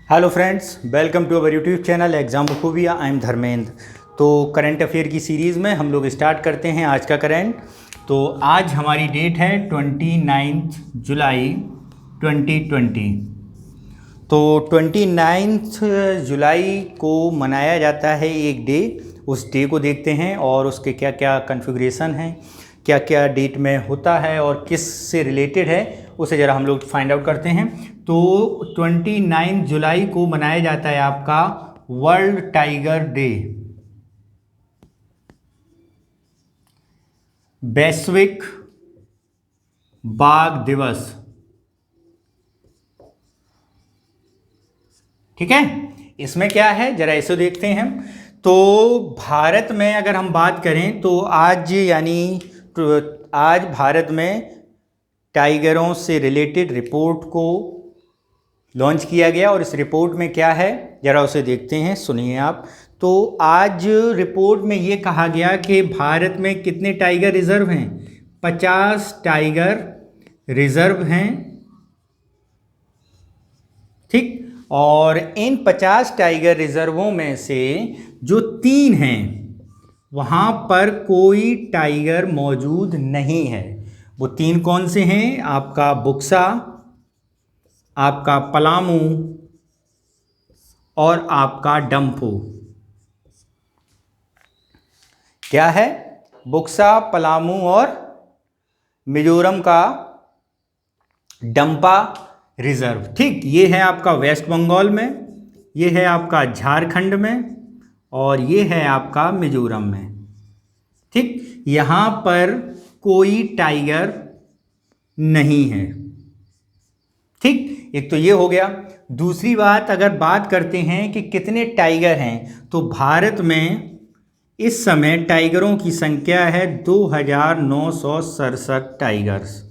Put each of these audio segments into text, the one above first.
Hello friends, welcome to our YouTube channel exam Bakhubiya. I am Dharmendra. तो current affair की series में हम लोग स्टार्ट करते हैं आज का करंट। तो आज हमारी डेट है 29 जुलाई 2020। तो 29 जुलाई को मनाया जाता है एक डे। उस डे को देखते हैं और उसके क्या क्या कॉन्फ़िगरेशन हैं, क्या क्या डेट में होता है और किस से रिलेटेड है, उसे ज़रा हम लोग फाइंड आउट करते हैं। तो 29 जुलाई को मनाया जाता है आपका वर्ल्ड टाइगर डे, वैश्विक बाघ दिवस। ठीक है, इसमें क्या है जरा इसे देखते हैं। तो भारत में अगर हम बात करें तो आज भारत में टाइगरों से रिलेटेड रिपोर्ट को लॉन्च किया गया और इस रिपोर्ट में क्या है जरा उसे देखते हैं, सुनिए आप। तो आज रिपोर्ट में ये कहा गया कि भारत में कितने टाइगर रिजर्व हैं? 50 टाइगर रिजर्व हैं। ठीक, और इन 50 टाइगर रिजर्वों में से जो 3 हैं वहाँ पर कोई टाइगर मौजूद नहीं है। वो 3 कौन से हैं? आपका बुक्सा, आपका पलामू और आपका डंफू। क्या है? बुक्सा, पलामू और मिजोरम का डंपा रिजर्व। ठीक, ये है आपका वेस्ट बंगाल में, ये है आपका झारखंड में और ये है आपका मिजोरम में। ठीक, यहाँ पर कोई टाइगर नहीं है। ठीक, एक तो ये हो गया। दूसरी बात, अगर बात करते हैं कि कितने टाइगर हैं, तो भारत में इस समय टाइगरों की संख्या है 2967 टाइगर्स।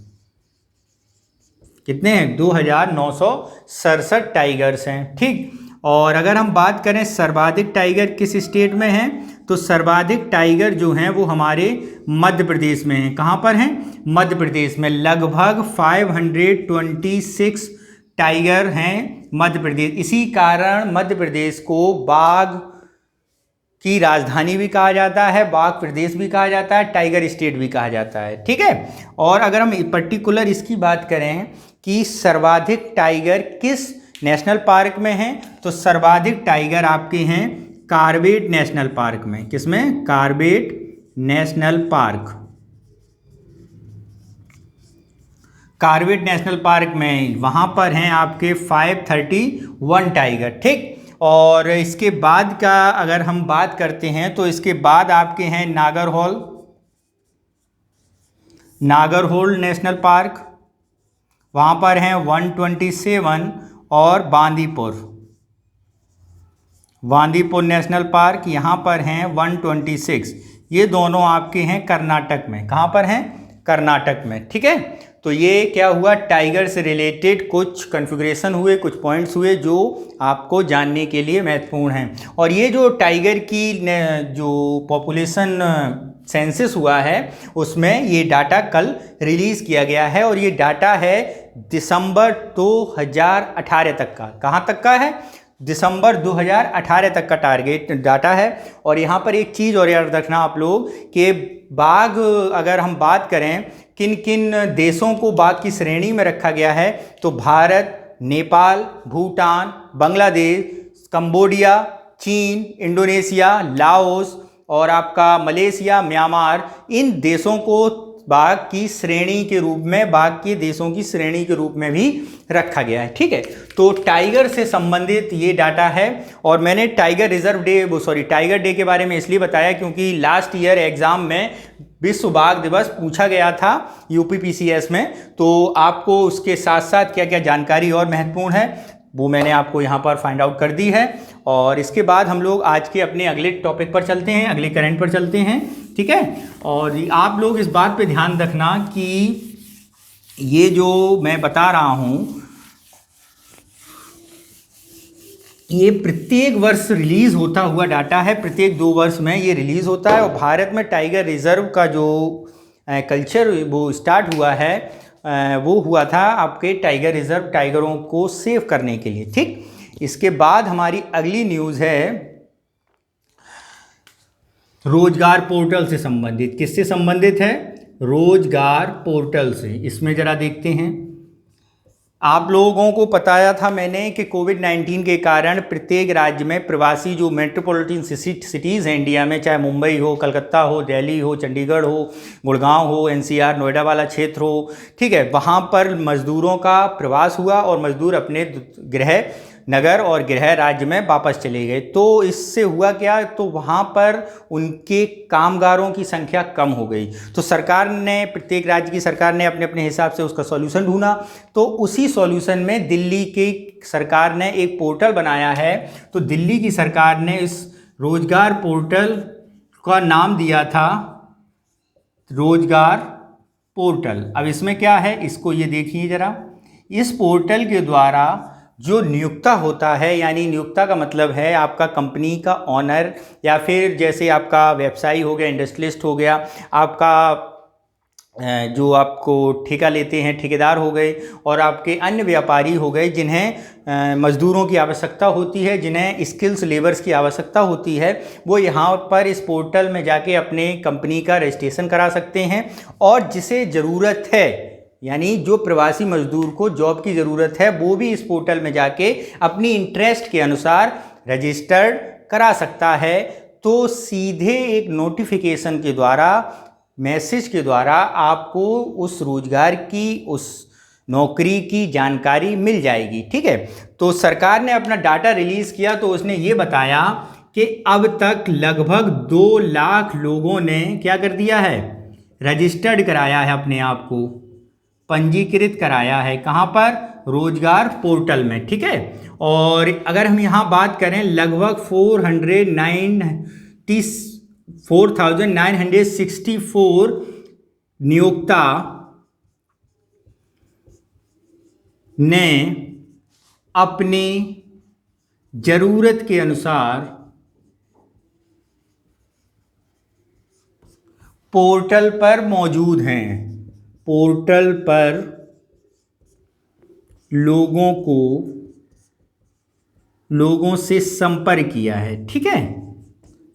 कितने हैं? 2967 टाइगर्स हैं। ठीक, और अगर हम बात करें सर्वाधिक टाइगर किस स्टेट में हैं, तो सर्वाधिक टाइगर जो हैं वो हमारे मध्य प्रदेश में हैं। कहाँ पर हैं? मध्य प्रदेश में लगभग 526 टाइगर हैं मध्य प्रदेश। इसी कारण मध्य प्रदेश को बाघ की राजधानी भी कहा जाता है, बाघ प्रदेश भी कहा जाता है, टाइगर स्टेट भी कहा जाता है। ठीक है, और अगर हम पर्टिकुलर इसकी बात करें कि सर्वाधिक टाइगर किस नेशनल पार्क में हैं, तो सर्वाधिक टाइगर आपके हैं कॉर्बेट नेशनल पार्क में। किसमें? Corbett national park. Corbett national park में वहाँ पर हैं आपके 531 टाइगर। ठीक, और इसके बाद का अगर हम बात करते हैं तो इसके बाद आपके हैं नागरहोल नेशनल पार्क, वहाँ पर हैं 127, और बांदीपुर नेशनल पार्क, यहाँ पर हैं 126। ये दोनों आपके हैं कर्नाटक में। कहाँ पर हैं? कर्नाटक में। ठीक है, तो ये क्या हुआ, टाइगर से रिलेटेड कुछ कॉन्फ़िगरेशन हुए, कुछ पॉइंट्स हुए जो आपको जानने के लिए महत्वपूर्ण हैं। और ये जो टाइगर की जो पॉपुलेशन सेंसस हुआ है उसमें ये डाटा कल रिलीज़ किया गया है, और ये डाटा है दिसंबर 2018 तक का। कहाँ तक का है? दिसंबर 2018 तक का टारगेट डाटा है। और यहाँ पर एक चीज़ और याद रखना आप लोग कि बाघ, अगर हम बात करें किन किन देशों को बाघ की श्रेणी में रखा गया है, तो भारत, नेपाल, भूटान, बांग्लादेश, कंबोडिया, चीन, इंडोनेशिया, लाओस और आपका मलेशिया, म्यांमार, इन देशों को बाघ की श्रेणी के रूप में, बाघ के देशों की श्रेणी के रूप में भी रखा गया है। ठीक है, तो टाइगर से संबंधित ये डाटा है। और मैंने टाइगर डे के बारे में इसलिए बताया क्योंकि लास्ट ईयर एग्जाम में विश्व बाघ दिवस पूछा गया था यूपीपीसीएस में। तो आपको उसके साथ साथ क्या क्या जानकारी और महत्वपूर्ण है वो मैंने आपको यहाँ पर फाइंड आउट कर दी है। और इसके बाद हम लोग आज के अपने अगले टॉपिक पर चलते हैं, अगले करंट पर चलते हैं। ठीक है, और आप लोग इस बात पे ध्यान रखना कि ये जो मैं बता रहा हूँ ये प्रत्येक वर्ष रिलीज़ होता हुआ डाटा है, प्रत्येक 2 वर्ष में ये रिलीज़ होता है। और भारत में टाइगर रिजर्व का जो कल्चर वो स्टार्ट हुआ है वो हुआ था आपके टाइगर रिजर्व, टाइगरों को सेव करने के लिए। ठीक, इसके बाद हमारी अगली न्यूज़ है रोजगार पोर्टल से संबंधित। किससे संबंधित है? रोजगार पोर्टल से। इसमें जरा देखते हैं। आप लोगों को बताया था मैंने कि कोविड-19 के कारण प्रत्येक राज्य में प्रवासी जो मेट्रोपॉलिटन सिटीज़ हैं इंडिया में, चाहे मुंबई हो, कलकत्ता हो, दिल्ली हो, चंडीगढ़ हो, गुड़गांव हो, एनसीआर नोएडा वाला क्षेत्र हो, ठीक है, वहाँ पर मज़दूरों का प्रवास हुआ और मज़दूर अपने गृह नगर और गृह राज्य में वापस चले गए। तो इससे हुआ क्या? तो वहाँ पर उनके कामगारों की संख्या कम हो गई। तो सरकार ने, प्रत्येक राज्य की सरकार ने अपने अपने हिसाब से उसका सॉल्यूशन ढूंढा। तो उसी सॉल्यूशन में दिल्ली की सरकार ने एक पोर्टल बनाया है। तो दिल्ली की सरकार ने इस रोजगार पोर्टल का नाम दिया था रोजगार पोर्टल। अब इसमें क्या है, इसको ये देखिए ज़रा। इस पोर्टल के द्वारा जो नियोक्ता होता है, यानी नियोक्ता का मतलब है आपका कंपनी का ऑनर, या फिर जैसे आपका व्यवसायी हो गया, इंडस्ट्रियलिस्ट हो गया, आपका जो आपको ठेका लेते हैं ठेकेदार हो गए, और आपके अन्य व्यापारी हो गए जिन्हें मज़दूरों की आवश्यकता होती है, जिन्हें स्किल्स लेबर्स की आवश्यकता होती है, वो यहाँ पर इस पोर्टल में जाके अपने कंपनी का रजिस्ट्रेशन करा सकते हैं। और जिसे ज़रूरत है, यानी जो प्रवासी मजदूर को जॉब की ज़रूरत है, वो भी इस पोर्टल में जाके अपनी इंटरेस्ट के अनुसार रजिस्टर्ड करा सकता है। तो सीधे एक नोटिफिकेशन के द्वारा, मैसेज के द्वारा आपको उस रोजगार की, उस नौकरी की जानकारी मिल जाएगी। ठीक है, तो सरकार ने अपना डाटा रिलीज़ किया तो उसने ये बताया कि अब तक लगभग 2 लाख लोगों ने क्या कर दिया है, रजिस्टर्ड कराया है, अपने आप को पंजीकृत कराया है। कहाँ पर? रोजगार पोर्टल में। ठीक है, और अगर हम यहाँ बात करें, लगभग 4,964 नियोक्ता ने अपनी ज़रूरत के अनुसार पोर्टल पर मौजूद हैं। पोर्टल पर लोगों से संपर्क किया है। ठीक है,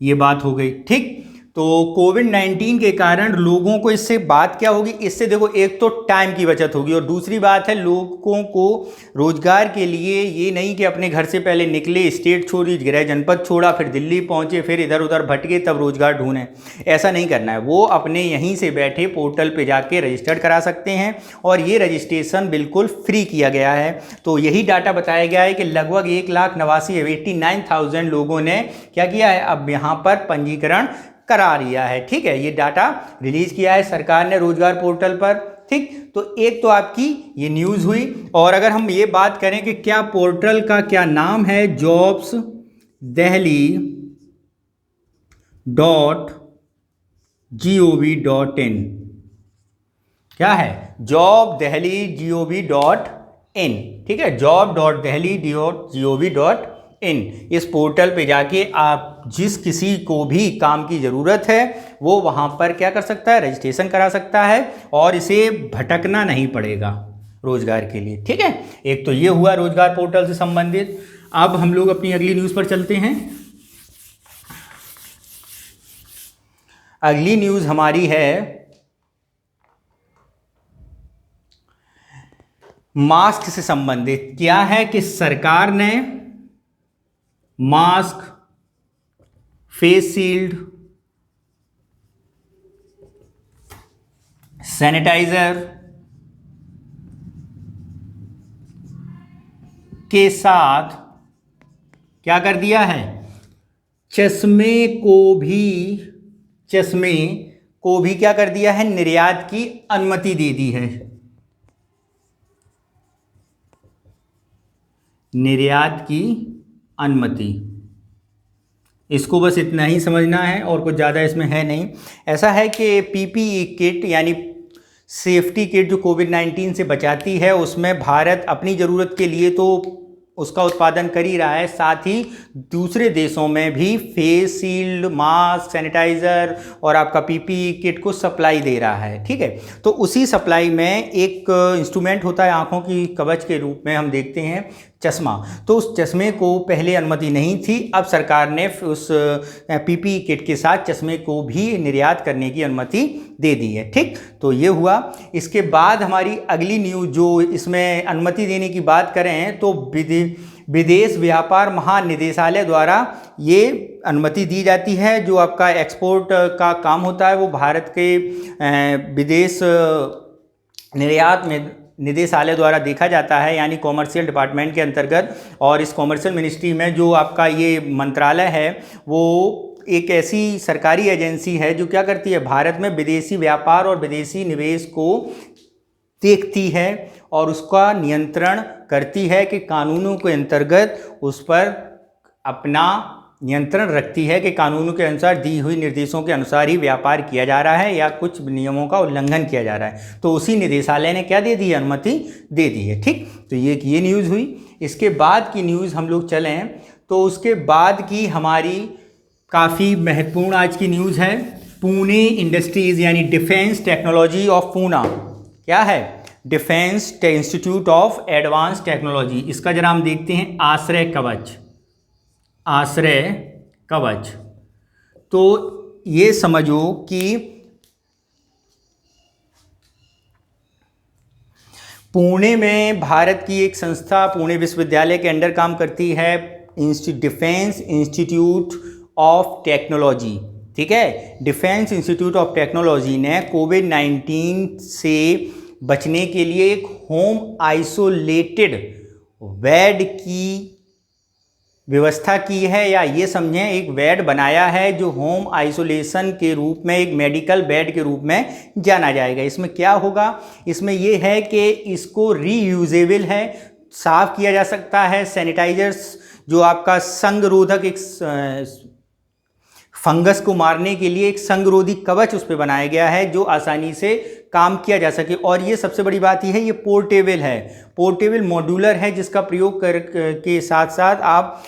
ये बात हो गई। ठीक, तो कोविड-19 के कारण लोगों को इससे बात क्या होगी, इससे देखो एक तो टाइम की बचत होगी, और दूसरी बात है लोगों को रोजगार के लिए ये नहीं कि अपने घर से पहले निकले, स्टेट छोड़ी, गृह जनपद छोड़ा, फिर दिल्ली पहुंचे, फिर इधर उधर भटके, तब रोजगार ढूंढें। ऐसा नहीं करना है। वो अपने यहीं से बैठे पोर्टल पे जाके रजिस्टर्ड करा सकते हैं, और ये रजिस्ट्रेशन बिल्कुल फ्री किया गया है। तो यही डाटा बताया गया है कि लगभग 1,89,000 लोगों ने क्या किया है, अब यहाँ पर पंजीकरण करा लिया है। ठीक है, ये डाटा रिलीज किया है सरकार ने रोजगार पोर्टल पर। ठीक, तो एक तो आपकी ये न्यूज़ हुई। और अगर हम ये बात करें कि क्या पोर्टल का क्या नाम है, jobsdelhi.gov.in। क्या है? jobdelhi.gov.in। ठीक है, job.delhi.gov.in। इस पोर्टल पे जाके आप जिस किसी को भी काम की ज़रूरत है वो वहाँ पर क्या कर सकता है, रजिस्ट्रेशन करा सकता है, और इसे भटकना नहीं पड़ेगा रोजगार के लिए। ठीक है, एक तो ये हुआ रोजगार पोर्टल से संबंधित। अब हम लोग अपनी अगली न्यूज़ पर चलते हैं। अगली न्यूज़ हमारी है मास्क से संबंधित। क्या है कि सरकार ने मास्क, फेस शील्ड, सैनिटाइजर के साथ क्या कर दिया है, चश्मे को भी क्या कर दिया है, निर्यात की अनुमति दे दी है। निर्यात की अनुमति, इसको बस इतना ही समझना है और कुछ ज़्यादा इसमें है नहीं। ऐसा है कि पीपीई किट यानी सेफ्टी किट जो कोविड-19 से बचाती है, उसमें भारत अपनी ज़रूरत के लिए तो उसका उत्पादन कर ही रहा है, साथ ही दूसरे देशों में भी फेस शील्ड, मास्क, सैनिटाइज़र और आपका पीपीई किट को सप्लाई दे रहा है। ठीक है, तो उसी सप्लाई में एक इंस्ट्रूमेंट होता है आँखों की कवच के रूप में हम देखते हैं, चश्मा। तो उस चश्मे को पहले अनुमति नहीं थी, अब सरकार ने उस पीपीई किट के साथ चश्मे को भी निर्यात करने की अनुमति दे दी है। ठीक, तो ये हुआ। इसके बाद हमारी अगली न्यूज़ जो इसमें अनुमति देने की बात करें तो विदेश व्यापार महानिदेशालय द्वारा ये अनुमति दी जाती है। जो आपका एक्सपोर्ट का काम होता है वो भारत के विदेश निर्यात में निदेशालय द्वारा देखा जाता है, यानी कॉमर्शियल डिपार्टमेंट के अंतर्गत। और इस कॉमर्शियल मिनिस्ट्री में जो आपका ये मंत्रालय है वो एक ऐसी सरकारी एजेंसी है जो क्या करती है, भारत में विदेशी व्यापार और विदेशी निवेश को देखती है और उसका नियंत्रण करती है कि कानूनों के अंतर्गत उस पर अपना नियंत्रण रखती है कि कानूनों के अनुसार दी हुई निर्देशों के अनुसार ही व्यापार किया जा रहा है या कुछ नियमों का उल्लंघन किया जा रहा है। तो उसी निदेशालय ने क्या दे दी है, अनुमति दे दी है। ठीक, तो ये न्यूज़ हुई। इसके बाद की न्यूज़ हम लोग चलें तो उसके बाद की हमारी काफ़ी महत्वपूर्ण आज की न्यूज़ है पुणे इंडस्ट्रीज़ यानी डिफेंस टेक्नोलॉजी ऑफ पूना। क्या है, defence institute of advance technology. इसका जरा हम देखते हैं, आश्रय कवच। आश्रय कवच, तो ये समझो कि पुणे में भारत की एक संस्था पुणे विश्वविद्यालय के अंडर काम करती है, डिफेंस इंस्टीट्यूट ऑफ टेक्नोलॉजी। ठीक है, डिफेंस इंस्टीट्यूट ऑफ टेक्नोलॉजी ने कोविड-19 से बचने के लिए एक होम आइसोलेटेड बेड की व्यवस्था की है, या ये समझें एक बेड बनाया है जो होम आइसोलेशन के रूप में, एक मेडिकल बेड के रूप में जाना जाएगा। इसमें क्या होगा, इसमें ये है कि इसको रीयूजेबल है, साफ़ किया जा सकता है। सैनिटाइजर्स जो आपका संगरोधक, एक फंगस को मारने के लिए एक संगरोधी कवच उस पर बनाया गया है जो आसानी से काम किया जा सके। और ये सबसे बड़ी बात यह है, ये पोर्टेबल है, पोर्टेबल मॉड्यूलर है, जिसका प्रयोग के साथ साथ आप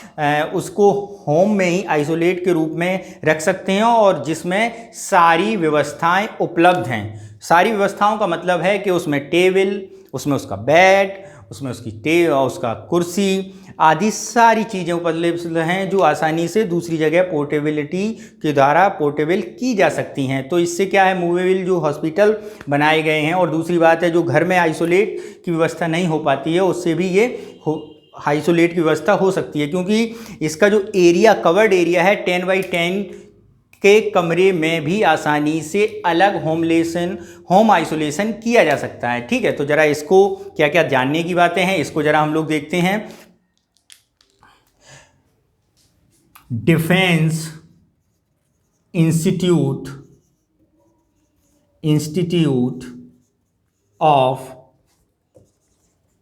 उसको होम में ही आइसोलेट के रूप में रख सकते हैं और जिसमें सारी व्यवस्थाएं उपलब्ध हैं। सारी व्यवस्थाओं का मतलब है कि उसमें टेबल, उसमें उसका बेड, उसमें उसका कुर्सी आदि सारी चीज़ें उपलब्ध हैं जो आसानी से दूसरी जगह पोर्टेबिलिटी के द्वारा पोर्टेबल की जा सकती हैं। तो इससे क्या है, मूवेबल जो हॉस्पिटल बनाए गए हैं, और दूसरी बात है जो घर में आइसोलेट की व्यवस्था नहीं हो पाती है उससे भी ये आइसोलेट की व्यवस्था हो सकती है, क्योंकि इसका जो एरिया, कवर्ड एरिया है 10 बाई 10 के कमरे में भी आसानी से अलग होम आइसोलेशन किया जा सकता है। ठीक है, तो ज़रा इसको क्या क्या जानने की बातें हैं इसको ज़रा हम लोग देखते हैं। Defence institute of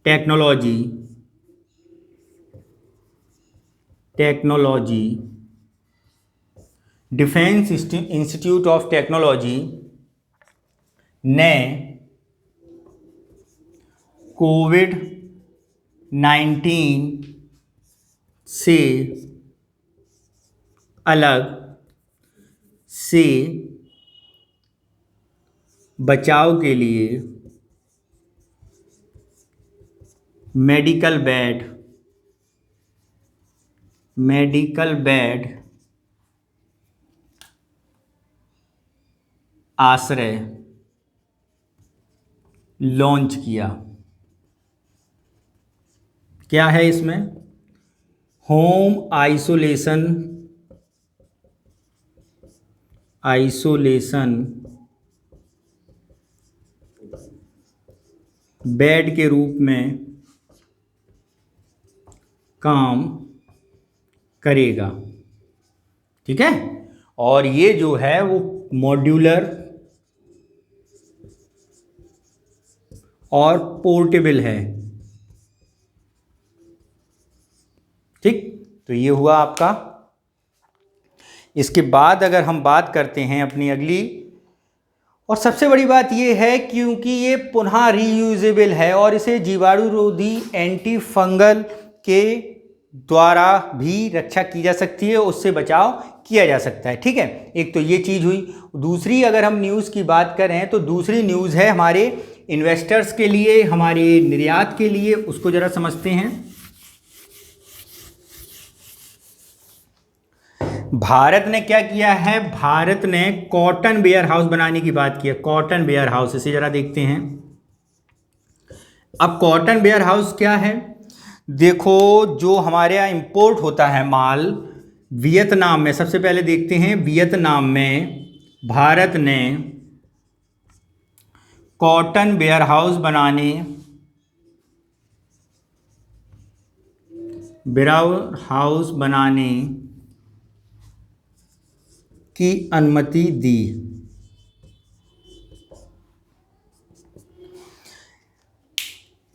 technology defence institute of technology ने कोविड-19 से अलग से बचाव के लिए मेडिकल बेड आश्रय लॉन्च किया। क्या है इसमें, होम आइसोलेशन बेड के रूप में काम करेगा। ठीक है, और ये जो है वो मॉड्यूलर और पोर्टेबल है। ठीक, तो ये हुआ आपका। इसके बाद अगर हम बात करते हैं अपनी अगली, और सबसे बड़ी बात ये है क्योंकि ये पुनः रीयूजेबल है और इसे जीवाणुरोधी एंटी फंगल के द्वारा भी रक्षा की जा सकती है, उससे बचाव किया जा सकता है। ठीक है, एक तो ये चीज़ हुई। दूसरी अगर हम न्यूज़ की बात करें तो दूसरी न्यूज़ है हमारे इन्वेस्टर्स के लिए, हमारे निर्यात के लिए, उसको ज़रा समझते हैं। भारत ने क्या किया है, भारत ने कॉटन वेयर हाउस बनाने की बात की है। कॉटन वेयर हाउस, इसे जरा देखते हैं। अब कॉटन वेयर हाउस क्या है, देखो जो हमारे यहाँ इंपोर्ट होता है माल वियतनाम में, सबसे पहले देखते हैं वियतनाम में भारत ने कॉटन वेयर हाउस बनाने की अनुमति दी।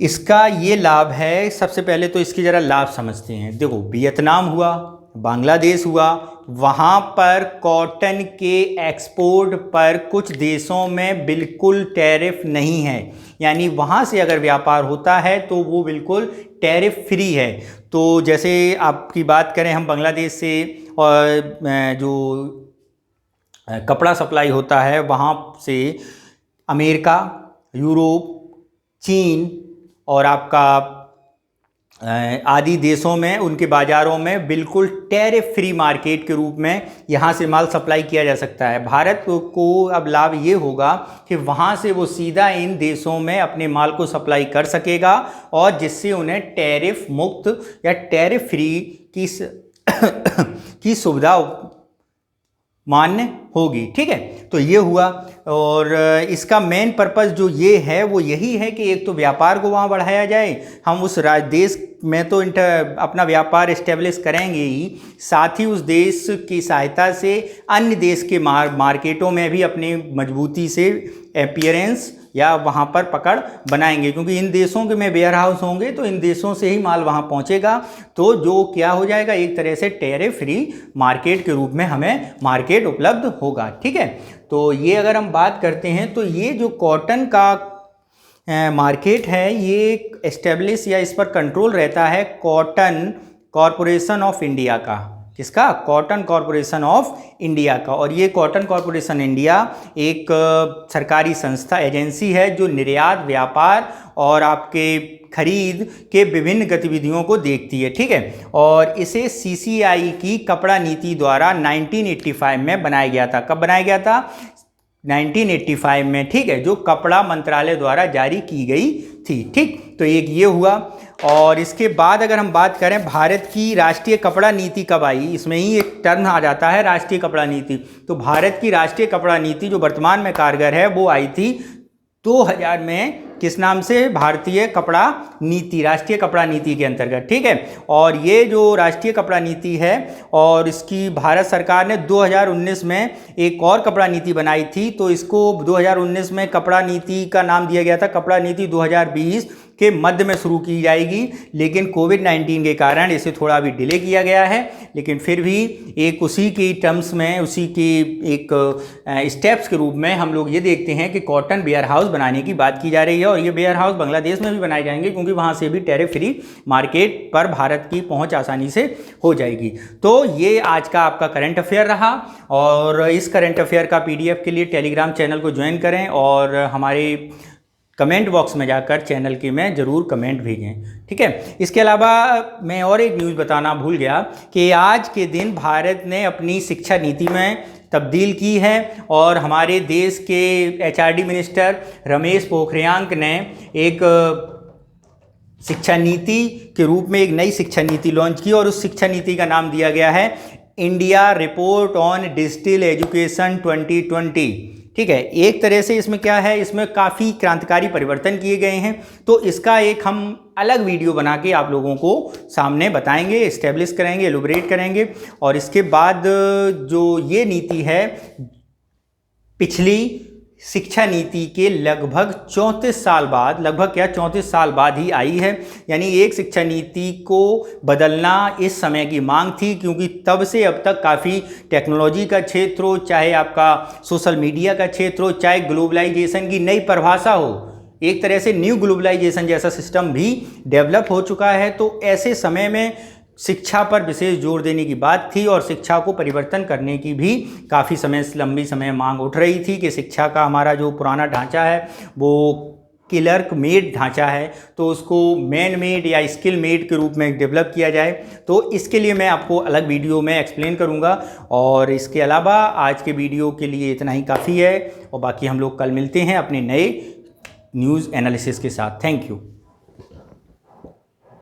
इसका ये लाभ है, सबसे पहले तो इसकी ज़रा लाभ समझते हैं। देखो वियतनाम हुआ, बांग्लादेश हुआ, वहाँ पर कॉटन के एक्सपोर्ट पर कुछ देशों में बिल्कुल टैरिफ नहीं है, यानी वहाँ से अगर व्यापार होता है तो वो बिल्कुल टैरिफ फ्री है। तो जैसे आपकी बात करें हम बांग्लादेश से, और जो कपड़ा सप्लाई होता है वहाँ से अमेरिका, यूरोप, चीन और आपका आदि देशों में, उनके बाज़ारों में बिल्कुल टैरिफ फ्री मार्केट के रूप में यहाँ से माल सप्लाई किया जा सकता है। भारत को अब लाभ ये होगा कि वहाँ से वो सीधा इन देशों में अपने माल को सप्लाई कर सकेगा, और जिससे उन्हें टैरिफ मुक्त या टैरिफ फ्री की सुविधा मान्य होगी। ठीक है, तो ये हुआ। और इसका मेन पर्पस जो ये है वो यही है कि एक तो व्यापार को वहाँ बढ़ाया जाए, हम उस देश में तो अपना व्यापार इस्टेब्लिश करेंगे ही, साथ ही उस देश की सहायता से अन्य देश के मार्केटों में भी अपनी मजबूती से अपीयरेंस या वहाँ पर पकड़ बनाएंगे, क्योंकि इन देशों के में वेयर हाउस होंगे तो इन देशों से ही माल वहाँ पहुँचेगा, तो जो क्या हो जाएगा, एक तरह से टैरिफ फ्री मार्केट के रूप में हमें मार्केट उपलब्ध होगा। ठीक है, तो ये अगर हम बात करते हैं तो ये जो कॉटन का मार्केट है ये एस्टेब्लिश या इस पर कंट्रोल रहता है कॉटन कॉरपोरेशन ऑफ इंडिया का। किसका? कॉटन कॉरपोरेशन ऑफ इंडिया का। और ये कॉटन कॉरपोरेशन इंडिया एक सरकारी संस्था एजेंसी है जो निर्यात, व्यापार और आपके खरीद के विभिन्न गतिविधियों को देखती है। ठीक है, और इसे सीसीआई की कपड़ा नीति द्वारा 1985 में बनाया गया था। कब बनाया गया था? 1985 में। ठीक है, जो कपड़ा मंत्रालय द्वारा जारी की गई थी। ठीक, तो एक ये हुआ। और इसके बाद अगर हम बात करें भारत की राष्ट्रीय कपड़ा नीति कब आई, इसमें ही एक टर्म आ जाता है राष्ट्रीय कपड़ा नीति। तो भारत की राष्ट्रीय कपड़ा नीति जो वर्तमान में कारगर है वो आई थी 2000 में। किस नाम से? भारतीय कपड़ा नीति, राष्ट्रीय कपड़ा नीति के अंतर्गत। ठीक है, और ये जो राष्ट्रीय कपड़ा नीति है और इसकी भारत सरकार ने 2019 में एक और कपड़ा नीति बनाई थी, तो इसको 2019 में कपड़ा नीति का नाम दिया गया था कपड़ा नीति 2020 के मध्य में शुरू की जाएगी, लेकिन कोविड-19 के कारण इसे थोड़ा अभी डिले किया गया है। लेकिन फिर भी एक उसी की टर्म्स में, उसी की एक स्टेप्स के रूप में हम लोग ये देखते हैं कि कॉटन वेयर हाउस बनाने की बात की जा रही है। और ये वेयर हाउस बांग्लादेश में भी बनाए जाएंगे, क्योंकि वहाँ से भी टैरिफ फ्री मार्केट पर भारत की पहुँच आसानी से हो जाएगी। तो ये आज का आपका करंट अफेयर रहा, और इस करंट अफेयर का PDF के लिए टेलीग्राम चैनल को ज्वाइन करें, और हमारे कमेंट बॉक्स में जाकर चैनल के में ज़रूर कमेंट भेजें। ठीक है, इसके अलावा मैं और एक न्यूज़ बताना भूल गया कि आज के दिन भारत ने अपनी शिक्षा नीति में तब्दील की है, और हमारे देश के HRD मिनिस्टर रमेश पोखरियाल ने एक शिक्षा नीति के रूप में एक नई शिक्षा नीति लॉन्च की, और उस शिक्षा नीति का नाम दिया गया है India report on digital education 2020। ठीक है, एक तरह से इसमें क्या है, इसमें काफ़ी क्रांतिकारी परिवर्तन किए गए हैं। तो इसका एक हम अलग वीडियो बना के आप लोगों को सामने बताएंगे, इस्टेब्लिश करेंगे, एलुबरेट करेंगे। और इसके बाद जो ये नीति है पिछली शिक्षा नीति के लगभग 34 साल बाद, लगभग क्या 34 साल बाद ही आई है। यानी एक शिक्षा नीति को बदलना इस समय की मांग थी, क्योंकि तब से अब तक काफ़ी टेक्नोलॉजी का क्षेत्र हो, चाहे आपका सोशल मीडिया का क्षेत्र हो, चाहे ग्लोबलाइजेशन की नई परिभाषा हो, एक तरह से न्यू ग्लोबलाइजेशन जैसा सिस्टम भी डेवलप हो चुका है। तो ऐसे समय में शिक्षा पर विशेष जोर देने की बात थी, और शिक्षा को परिवर्तन करने की भी काफ़ी लंबी समय मांग उठ रही थी कि शिक्षा का हमारा जो पुराना ढांचा है वो क्लर्क मेड ढांचा है तो उसको मैन मेड या स्किल मेड के रूप में डेवलप किया जाए, तो इसके लिए मैं आपको अलग वीडियो में एक्सप्लेन करूंगा। और इसके अलावा आज के वीडियो के लिए इतना ही काफ़ी है, और बाकी हम लोग कल मिलते हैं अपने नए न्यूज़ एनालिसिस के साथ। Thank you.